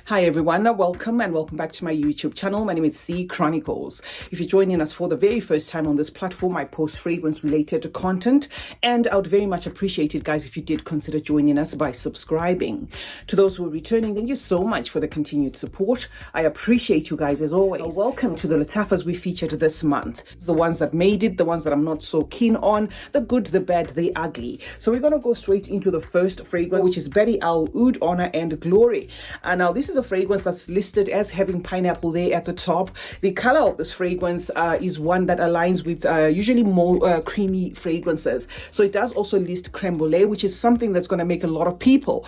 Hi everyone, welcome back to my YouTube channel. My name is CeeChronicles. If you're joining us for the very first time on this platform, I post fragrance related content, and I would very much appreciate it, guys, if you did consider joining us by subscribing. To those who are returning, thank you so much for the continued support. I appreciate you guys as always. Welcome to the Lattafas we featured this month. It's the ones that made it, the ones that I'm not so keen on, the good, the bad, the ugly. So we're going to go straight into the first fragrance, which is Badi Al Oud, Honor and Glory. And now this is a fragrance that's listed as having pineapple there at the top. The color of this fragrance is one that aligns with usually more creamy fragrances. So it does also list creme brulee, which is something that's going to make a lot of people,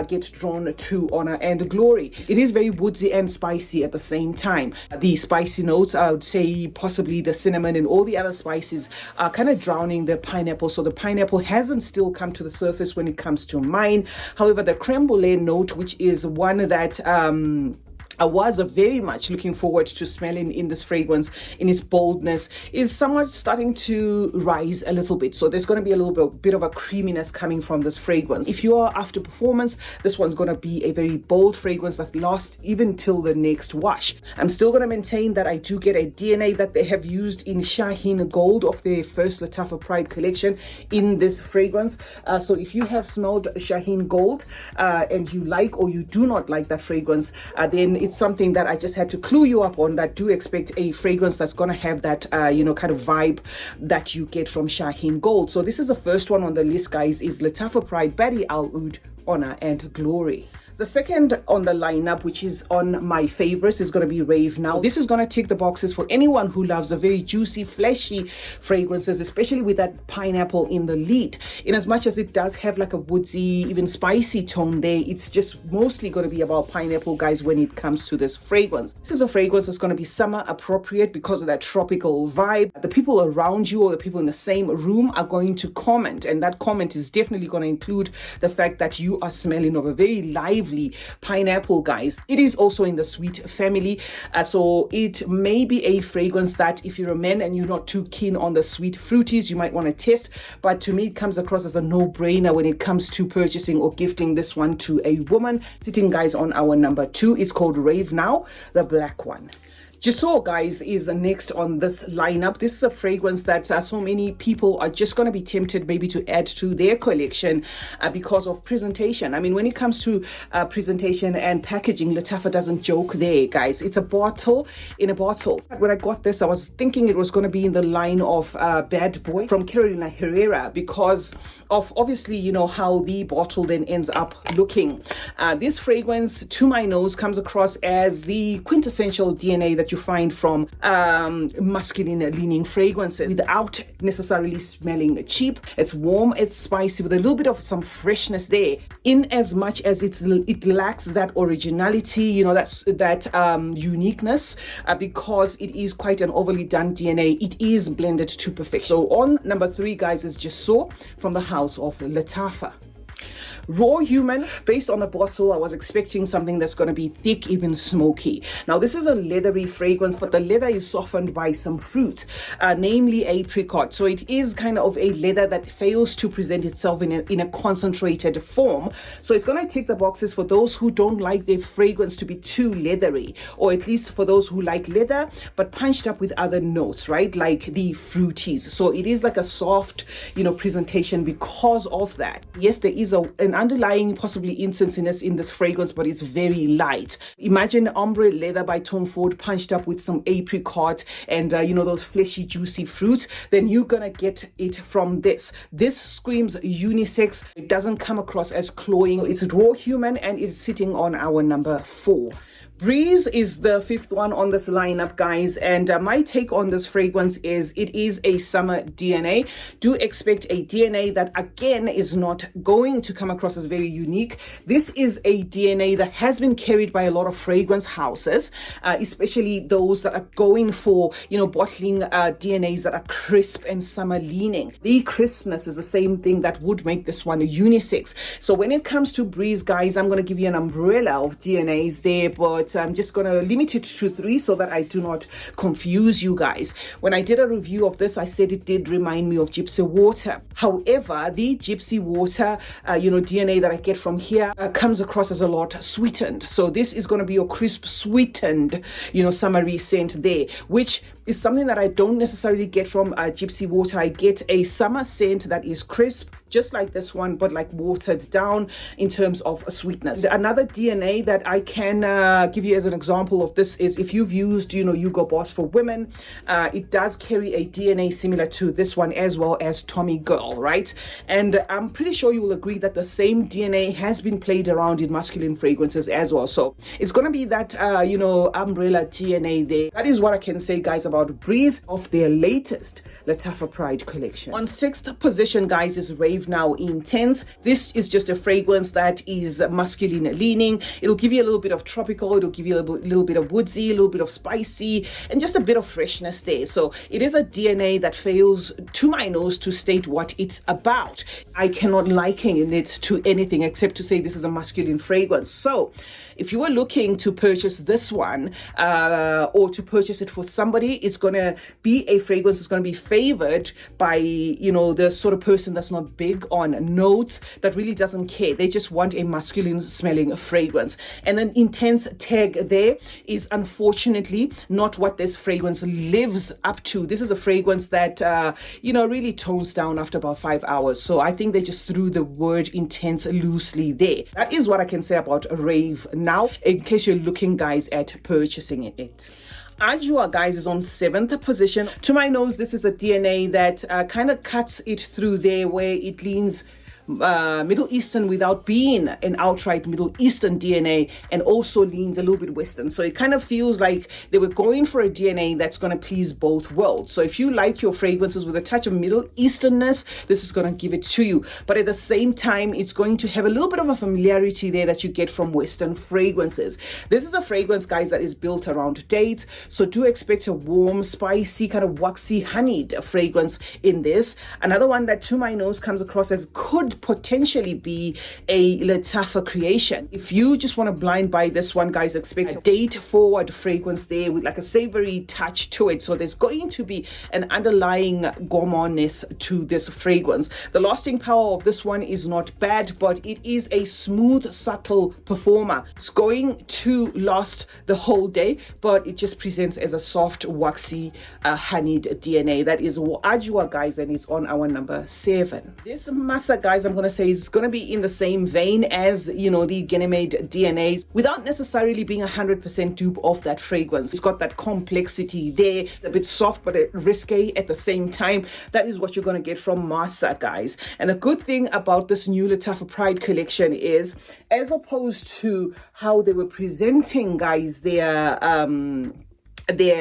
get drawn to Honor and Glory. It is very woodsy and spicy at the same time. The spicy notes, I would say possibly the cinnamon and all the other spices are kind of drowning the pineapple. So the pineapple hasn't still come to the surface when it comes to mine. However, the creme brulee note, which is one that I was very much looking forward to smelling in this fragrance in its boldness, is somewhat starting to rise a little bit. So there's going to be a little bit of a creaminess coming from this fragrance. If you are after performance, this one's going to be a very bold fragrance that lasts even till the next wash. I'm still going to maintain that I do get a DNA that they have used in Shaheen Gold of their first Lattafa Pride collection in this fragrance. So if you have smelled Shaheen Gold and you like or you do not like that fragrance, then it's something that I just had to clue you up on, that do expect a fragrance that's going to have that, kind of vibe that you get from Shaheen Gold. So this is the first one on the list, guys, is Lattafa Pride Badi Al Oud, Honor and Glory. The second on the lineup, which is on my favorites, is going to be Rave Now. This is going to tick the boxes for anyone who loves a very juicy, fleshy fragrances, especially with that pineapple in the lead. In as much as it does have like a woodsy, even spicy tone there, it's just mostly going to be about pineapple, guys, when it comes to this fragrance. This is a fragrance that's going to be summer appropriate because of that tropical vibe. The people around you or the people in the same room are going to comment, and that comment is definitely going to include the fact that you are smelling of a very lively pineapple, guys. It is also in the sweet family, so it may be a fragrance that if you're a man and you're not too keen on the sweet fruities, you might want to test. But to me, it comes across as a no-brainer when it comes to purchasing or gifting this one to a woman. Sitting, guys, on our number 2, it's called Rave Now, the black one. Gisor, guys, is next on this lineup. This is a fragrance that so many people are just going to be tempted maybe to add to their collection because of presentation. I mean, when it comes to presentation and packaging, Lattafa doesn't joke there, guys. It's a bottle in a bottle. When I got this, I was thinking it was going to be in the line of Bad Boy from Carolina Herrera because of obviously, how the bottle then ends up looking. This fragrance, to my nose, comes across as the quintessential DNA that you find from masculine leaning fragrances without necessarily smelling cheap. It's warm, it's spicy with a little bit of some freshness there, in as much as it lacks that originality, that uniqueness, because it is quite an overly done DNA. It is blended to perfection. So on number 3, guys, is Gisor from the house of Lattafa. Raw Human, based on the bottle, I was expecting something that's going to be thick, even smoky. Now, this is a leathery fragrance, but the leather is softened by some fruit, namely apricot. So it is kind of a leather that fails to present itself in a concentrated form. So it's going to tick the boxes for those who don't like their fragrance to be too leathery, or at least for those who like leather, but punched up with other notes, right? Like the fruities. So it is like a soft, presentation because of that. Yes, there is an underlying possibly incensiness in this fragrance, but it's very light. Imagine ombre leather by Tom Ford punched up with some apricot and those fleshy juicy fruits, then you're gonna get it from this. This screams unisex. It doesn't come across as cloying. It's Raw Human and it's sitting on our number 4. Breeze is the 5th one on this lineup, guys, and my take on this fragrance is it is a summer DNA. Do expect a DNA that again is not going to come across as very unique. This is a DNA that has been carried by a lot of fragrance houses, especially those that are going for bottling DNAs that are crisp and summer leaning. The crispness is the same thing that would make this one a unisex. So when it comes to Breeze, guys, I'm going to give you an umbrella of DNAs there, but but I'm just going to limit it to 3 so that I do not confuse you guys. When I did a review of this, I said it did remind me of gypsy water. However, the gypsy water, DNA that I get from here comes across as a lot sweetened. So this is going to be your crisp, sweetened, summery scent there, which is something that I don't necessarily get from gypsy water. I get a summer scent that is crisp, just like this one, but like watered down in terms of sweetness. Another DNA that I can give you as an example of this is if you've used, Hugo Boss for women, it does carry a DNA similar to this one as well as Tommy Girl, right? And I'm pretty sure you will agree that the same DNA has been played around in masculine fragrances as well. So it's going to be that, umbrella DNA there. That is what I can say, guys, about Breeze of their latest Lattafa Pride collection. On 6th position, guys, is Rave Now Intense. This is just a fragrance that is masculine leaning. It'll give you a little bit of tropical, it'll give you a little bit of woodsy, a little bit of spicy, and just a bit of freshness there. So it is a DNA that fails to my nose to state what it's about. I cannot liken it to anything except to say this is a masculine fragrance. So if you are looking to purchase this one or to purchase it for somebody, it's going to be a fragrance that's going to be favored by, the sort of person that's not big on notes, that really doesn't care. They just want a masculine smelling fragrance. And an intense tag there is unfortunately not what this fragrance lives up to. This is a fragrance that, really tones down after about 5 hours. So I think they just threw the word intense loosely there. That is what I can say about Rave Now, in case you're looking, guys, at purchasing it. Ajua, guys, is on 7th position. To my nose, this is a DNA that kind of cuts it through there, where it leans Middle Eastern without being an outright Middle Eastern DNA, and also leans a little bit Western. So it kind of feels like they were going for a DNA that's going to please both worlds. So if you like your fragrances with a touch of Middle Easternness, this is going to give it to you. But at the same time, it's going to have a little bit of a familiarity there that you get from Western fragrances. This is a fragrance, guys, that is built around dates. So do expect a warm, spicy, kind of waxy, honeyed fragrance in this. Another one that to my nose comes across as could potentially be a Lattafa creation. If you just want to blind buy this one, guys, expect a date forward fragrance there with like a savory touch to it. So there's going to be an underlying gourmandness to this fragrance. The lasting power of this one is not bad, but it is a smooth, subtle performer. It's going to last the whole day, but it just presents as a soft, waxy, honeyed DNA. That is Ajua, guys, and it's on our number 7. This Masa, guys, I'm going to say is going to be in the same vein as, the Ganymede DNA, without necessarily being 100% dupe of that fragrance. It's got that complexity there, a bit soft but risque at the same time. That is what you're going to get from Masa, guys. And the good thing about this new Lattafa Pride collection is, as opposed to how they were presenting, guys, their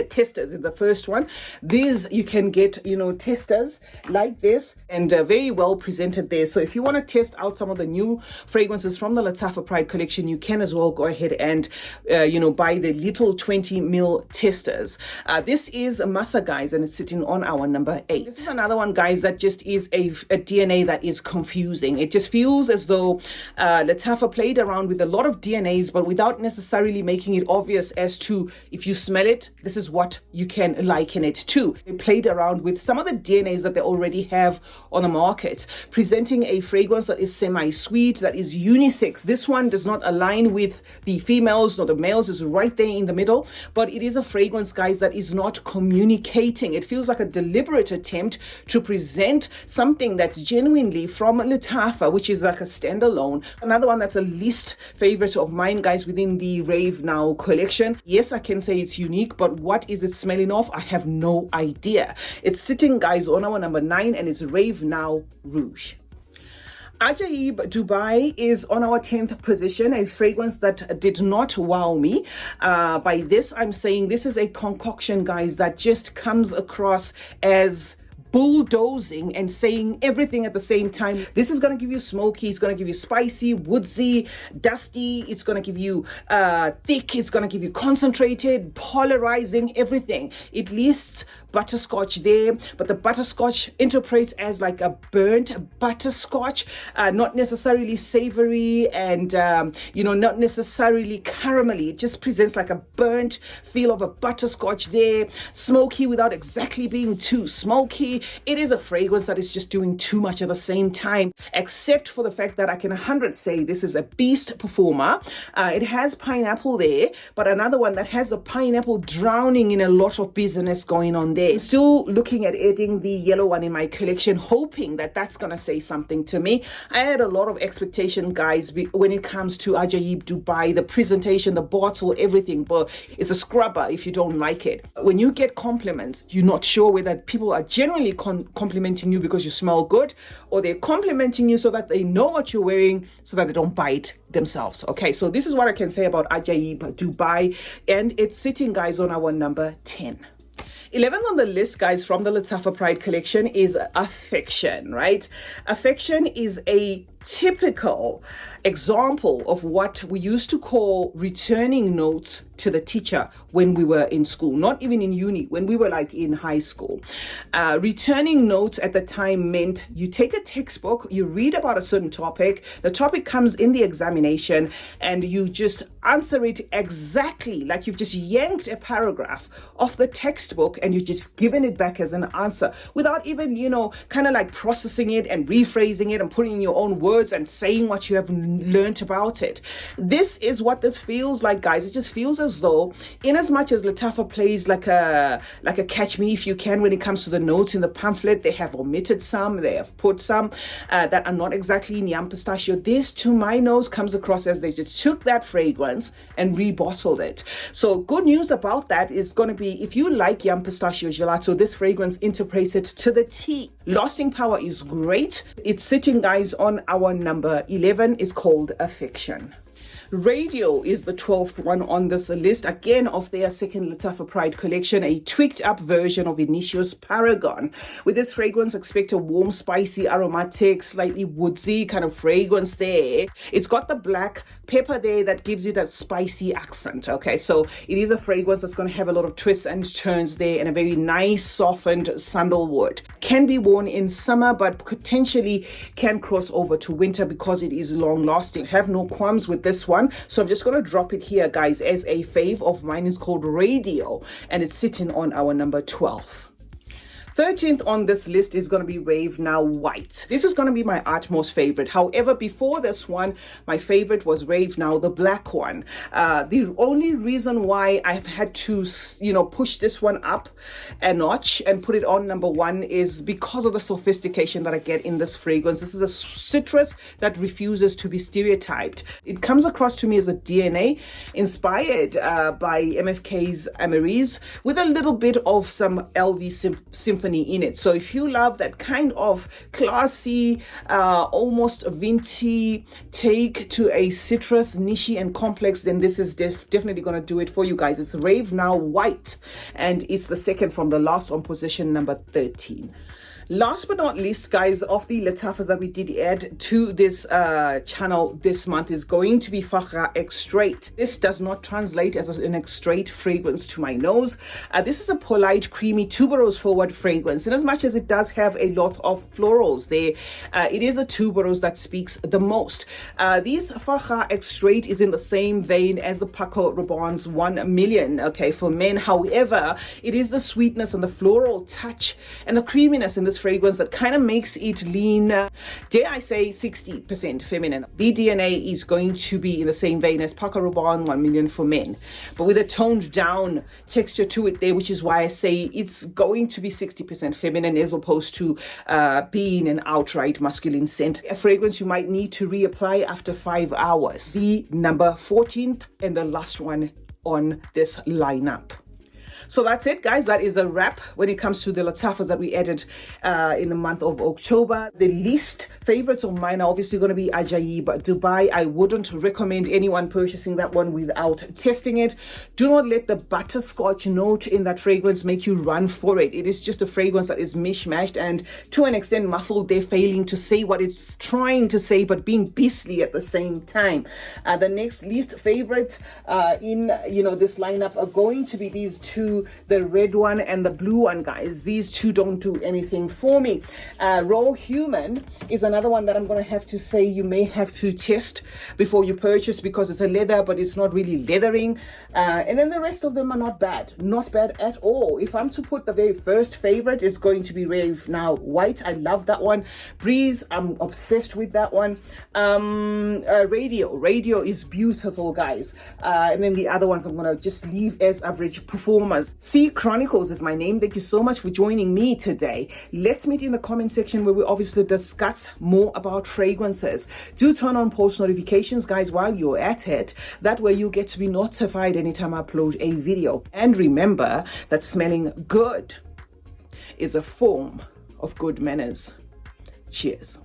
testers in the first one, these you can get testers like this, and very well presented there. So if you want to test out some of the new fragrances from the Lattafa Pride collection, you can as well go ahead and buy the little 20ml testers. This is Masa, guys, and it's sitting on our number 8. This is another one, guys, that just is a DNA that is confusing. It just feels as though Lattafa played around with a lot of DNAs, but without necessarily making it obvious as to, if you smell it, this is what you can liken it to. They played around with some of the DNAs that they already have on the market, presenting a fragrance that is semi-sweet, that is unisex. This one does not align with the females nor the males, is right there in the middle, but it is a fragrance, guys, that is not communicating. It feels like a deliberate attempt to present something that's genuinely from Lattafa, which is like a standalone. Another one that's a least favorite of mine, guys, within the Rave Now collection. Yes, I can say it's unique, but what is it smelling of? I have no idea. It's sitting, guys, on our number 9, and it's Rave Now Rouge. Ajaib Dubai is on our 10th position, a fragrance that did not wow me. By this, I'm saying this is a concoction, guys, that just comes across as bulldozing and saying everything at the same time. This is going to give you smoky, it's going to give you spicy, woodsy, dusty, it's going to give you thick, it's going to give you concentrated, polarizing, everything. It lists butterscotch there, but the butterscotch interprets as like a burnt butterscotch, not necessarily savory and, not necessarily caramelly. It just presents like a burnt feel of a butterscotch there, smoky without exactly being too smoky. It is a fragrance that is just doing too much at the same time, except for the fact that I can 100 say this is a beast performer. It has pineapple there, but another one that has the pineapple drowning in a lot of business going on there. Still looking at adding the yellow one in my collection, hoping that that's going to say something to me. I had a lot of expectation, guys, when it comes to Ajaib Dubai, the presentation, the bottle, everything, but it's a scrubber if you don't like it. When you get compliments, you're not sure whether people are genuinely complimenting you because you smell good, or they're complimenting you so that they know what you're wearing so that they don't buy it themselves. Okay, so this is what I can say about Ajaib Dubai, and it's sitting, guys, on our number 10. 11th on the list, guys, from the Lattafa Pride collection is Affection, right? Affection is a typical example of what we used to call returning notes to the teacher when we were in school, not even in uni, when we were like in high school. Returning notes at the time meant you take a textbook, you read about a certain topic, the topic comes in the examination, and you just answer it exactly like you've just yanked a paragraph off the textbook and you've just given it back as an answer without even, kind of like processing it and rephrasing it and putting in your own words and saying what you have learned about it. This is what this feels like, guys. It just feels as though, in as much as Lattafa plays like a catch me if you can when it comes to the notes in the pamphlet, they have omitted some, they have put some that are not exactly in yam pistachio. This, to my nose, comes across as they just took that fragrance and rebottled it. So good news about that is going to be, if you like yam pistachio gelato, this fragrance interprets it to the T. Lasting power is great. It's sitting, guys, on our number 11. Is called Affection. Radio is the 12th one on this list, again of their second Lattafa Pride collection, a tweaked up version of Initio's Paragon. With this fragrance, expect a warm, spicy, aromatic, slightly woodsy kind of fragrance there. It's got the black pepper there that gives you that spicy accent. Okay, so it is a fragrance that's going to have a lot of twists and turns there, and a very nice, softened sandalwood. Can be worn in summer, but potentially can cross over to winter because it is long lasting. Have no qualms with this one. So I'm just going to drop it here, guys, as a fave of mine. Is called Radio, and it's sitting on our number 12. 13th on this list is going to be Rave Now White. This is going to be my utmost favorite. However, before this one, my favorite was Rave Now, the black one. The only reason why I've had to, push this one up a notch and put it on number 1 is because of the sophistication that I get in this fragrance. This is a citrus that refuses to be stereotyped. It comes across to me as a DNA inspired by MFK's Amarise with a little bit of some LV symphony in it. So if you love that kind of classy, almost vintty take to a citrus, niche and complex, then this is definitely going to do it for you guys. It's Rave Now White, and it's the second from the last on position number 13. Last but not least, guys, of the Lattafas that we did add to this channel this month is going to be Farha Extrait. This does not translate as an extrait fragrance to my nose. This is a polite, creamy, tuberose forward fragrance. In as much as it does have a lot of florals there, it is a tuberose that speaks the most. This Farha Extrait is in the same vein as the Paco Rabanne's 1 million, okay, for men. However, it is the sweetness and the floral touch and the creaminess in this fragrance that kind of makes it lean, dare I say, 60% feminine. The DNA is going to be in the same vein as Paco Rabanne 1 million for men, but with a toned down texture to it there, which is why I say it's going to be 60% feminine as opposed to being an outright masculine scent. A fragrance you might need to reapply after 5 hours. The number 14th and the last one on this lineup. So that's it, guys. That is a wrap when it comes to the Lattafas that we added in the month of October. The least favorites of mine are obviously going to be Ajaib Dubai. I wouldn't recommend anyone purchasing that one without testing it. Do not let the butterscotch note in that fragrance make you run for it. It is just a fragrance that is mishmashed and to an extent muffled. They're failing to say what it's trying to say, but being beastly at the same time. The next least favorite in this lineup are going to be these two to the red one and the blue one, guys. These two don't do anything for me. Raw Human is another one that I'm going to have to say you may have to test before you purchase, because it's a leather, but it's not really leathering. And then the rest of them are not bad at all. If I'm to put the very first favorite, it's going to be Rave Now White. I love that one. Breeze, I'm obsessed with that one. Radio is beautiful, guys. And then the other ones I'm gonna just leave as average performers. CeeChronicles is my name. Thank you so much for joining me today. Let's meet in the comment section where we obviously discuss more about fragrances. Do turn on post notifications, guys, while you're at it. That way you get to be notified anytime I upload a video. And remember that smelling good is a form of good manners. Cheers.